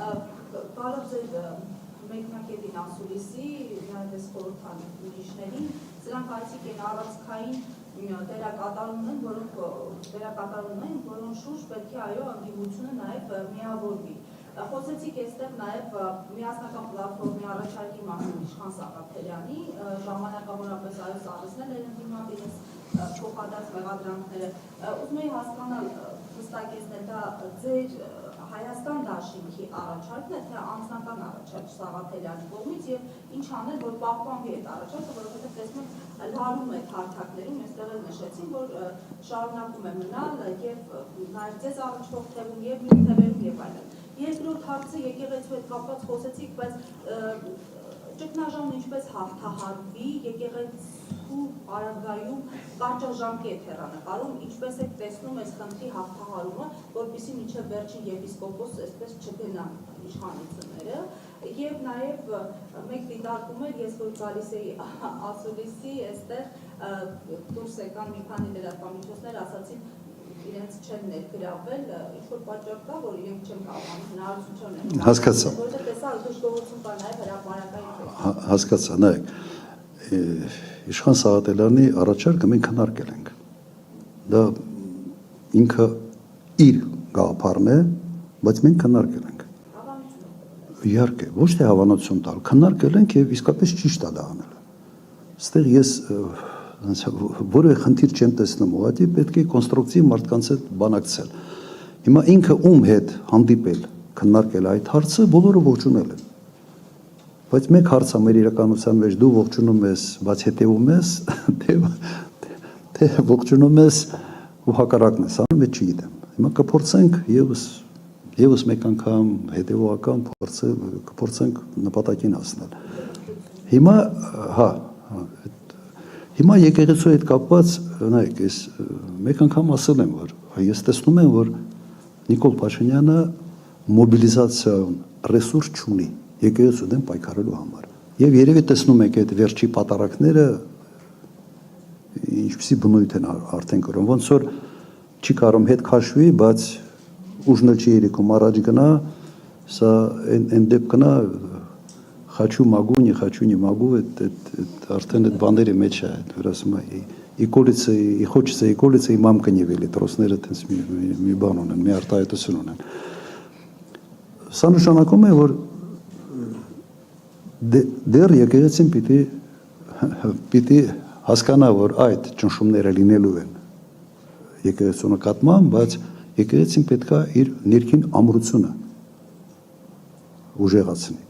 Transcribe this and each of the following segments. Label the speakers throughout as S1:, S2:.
S1: Բարով ձեր մեկնակետին ասուլիսի, նաև ես խորհրդան ուրիշներին, սրանք այցիկ են առանցքային դերակատարում են, որոնց շուրջ պետք է այո անդիմությունը նաև միավորվի։ Խոսեցիք այստեղ նաև միասնական պլատֆորմի առաջարկի մասին Իշխան Սաղաթելյանի, ժամանակավորապես այո սառեցնել էր ընդդիմադիրս փոխադարձ մեղադրանքները։ Ուզում էի հասկանալ, հստակեցնել, դա ձեր Հայաստան դաշինքի առաջարկն է, թե անձնական առաջարկ Սաղաթելյանի կողմից եւ ինչ անել, որ պահպանվի այդ առաջարկը, որովհետեւ տեսնում եք լարում եք հարթակներում, այստեղ էլ նշեցին, որ շարունակում է մնալ եւ նաեւ ձեզ առաջվող թևում եւ մյուս թևերում եւ այլն։ Երկրորդ հարցը եկեղեցու հետ կապված խոսեցիք, բայց ճգնաժամն ինչպես հաղթահարվի, եկեղեցու պարագայում կարճաժամկետ հեռանկարում, ինչպես եք տեսնում այս խնդրի հաղթահարումը, որպեսզի մինչև վերջին եպիսկոպոս այսպես չգնան իշխանությունները, եւ նաեւ մեկ դիտարկում էր, ես որ գալիս էի ասուլիսի, այստեղ դուրս եկան մի քանի լրատվամիջոցներ, ասացին իրենց չեն ներգրավել, ինչ-որ պատճառ կա, որ իրենք չեն կարողանում հնարավորություն ունեն։
S2: Հասկացա։
S1: Որովհետև տեսա դժգոհություն կա նաև հրապարակային։
S2: Հասկացա, նայեք, Իշխան Սաղաթելյանի առաջարկը մենք քննարկել ենք։ Դա ինքը իր գաղափարն է, բայց մենք քննարկել ենք։ Իհարկե, ոչ թե հավանություն տալ, քննարկել ենք եւ իսկապես ճիշտ է դա անել։ Այստեղ ես որևէ խնդիր չեմ տեսնում, ուղղակի պետք է կոնստրուկտիվ մարդկանց հետ բանակցել։ Հիմա ինքը ում հետ հանդիպել, քննարկել այդ հարցը, բոլորը ողջունել են։ Բայց մեկ հարց է մեր իրականության մեջ, դու ողջունում ես, բայց հետևում ես, թե ողջունում ես ու հակառակն ես, անում ես չգիտեմ։ Հիմա կփորձենք եւս մեկ անգամ հետևողական կփորձենք նպատակին հասնել։ Հիմա եկեղեցու հետ կապված, նայեք, ես մեկ անգամ ասել եմ, որ ես տեսնում եմ, որ Նիկոլ Փաշինյանը մոբիլիզացիոն ռեսուրս չունի եկեղեցու դեմ պայքարելու համար։ Եվ երևի տեսնում եք այդ վերջի պատարակները ինչպիսի բնույթ են արդեն կրում, ոնց որ չի կարող հետ քաշվի, բայց ուժն չի երիկում առաջ գնա, սա այն դեպքն է խաչու մագու, не хочу, не могу, արդեն այդ բաների մեջ է, որ ասում է, и хочется, и колется, и мамка не велит, ռուսները տենց մի բան ունեն, մի արտահայտություն ունեն։ Սա նշանակում է, որ դեռ եկեղեցին պիտի հասկանա, որ այդ ճնշումները լինելու են եկեղեցու նկատմամբ, բայց եկեղեցին պետք է իր ներքին ամրությունը ուժեղացնի։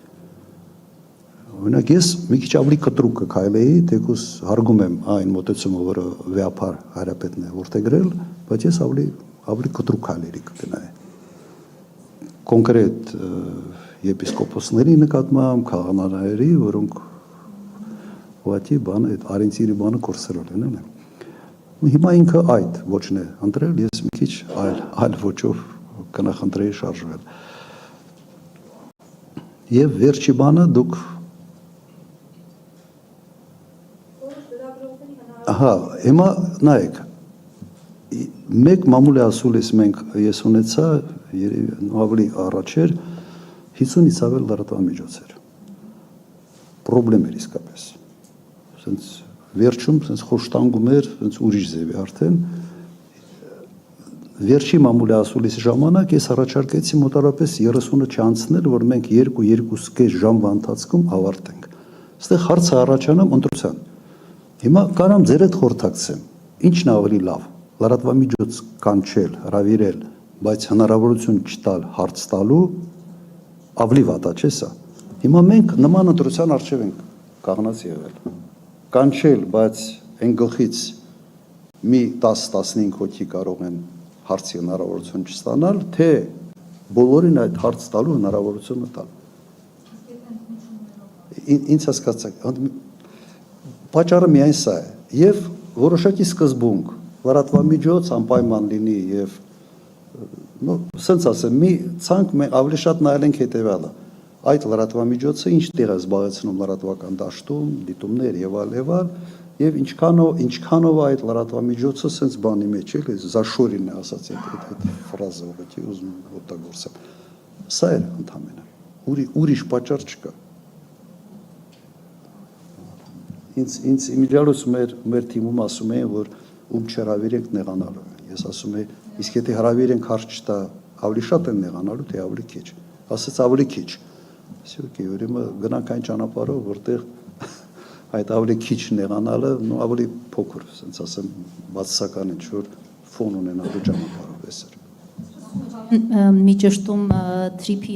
S2: Օրինակ ես մի քիչ ավելի կտրուկ կքայլեի, թեկուզ հարգում եմ այն մոտեցումը, որը վեհապար Հայրապետն է որդեգրել, բայց ես ավելի կտրուկ քայլերի կգնայի։ Կոնկրետ եպիսկոպոսների նկատմամբ, քաղաքացիների, որոնք ուղղակի բանը այդ արենցիրի բանը կորսրել են, էլի։ Հիմա ինքը այդ ոչն է ընտրել, ես մի քիչ այլ ոչով կնախընտրեի շարժվել։ Եվ վերջի բանը դուք հիմա նայեք, մեկ մամուլի ասուլիս ես ունեցա, ավելի առաջ էր, 50-ից ավել լրատվամիջոց էր, պրոբլեմ էր իսկապես, վերջում խոշտանգում էր, ուրիշ ձևի արդեն, վերջի մամուլի ասուլիսի ժամանակ ես առաջարկեցի մոտարապես 30-ը չանցնել, որ մենք 2-2.5 ժամվա ընթացքում ավարտենք, այստեղ հարցը առաջանում ընտրության։ Հիմա կարամ ձեր հետ խորհրդակցեմ, ինչն ավելի լավ, լրատվամիջոց կանչել, հրավիրել, բայց հնարավորություն չտալ հարց տալու, ավելի վատ է, չէ՞ սա։ Հիմա մենք նման ընտրության առջև ենք կանգնած եղել։ Կանչել, բայց այն գլխից մի 10-15 հոգի կարող են հարցի հնարավորություն չստանալ, թե բոլորին այդ հարց տալու հնարավորությունը տալ։ Ինչ հասկացաք, պատճառը միայն սա է, եւ որոշակի սկզբունք, լրատվամիջոց անպայման լինի եւ սենց ասեմ, մի ցանկ մենք ավելի շատ նայել ենք հետեւյալը, այդ լրատվամիջոցը ինչ տեղ է զբաղեցնում լրատվական դաշտում, դիտումներ եւ այլ, եւ ինչքանով այդ լրատվամիջոցը սենց բանի մեջ է, զաշորին է ասած այդ ֆրազը, ուղղակի ուզում օգտագործեմ։ Սա է ընդհանրապես ուրիշ պատճառ չկա։ Ինձ իմիջիալոց մեր թիմում ասում էին, որ ում չհրավիրենք նեղանալու։ Ես ասում եմ, իսկ եթե հրավիրենք հարց չտա, ավելի շատ են նեղանալու, թե ավելի քիչ։ Ասեց ավելի քիչ։ Ասի օքեյ, ուրեմն գնանք այն ճանապարհով, որտեղ այդ ավելի քիչ նեղանալը, ավելի փոքր, ասենց ասեմ, բացասական ինչ որ ֆոն ունենալու ճանապարհով էսր։
S3: Միջշտում թրիփի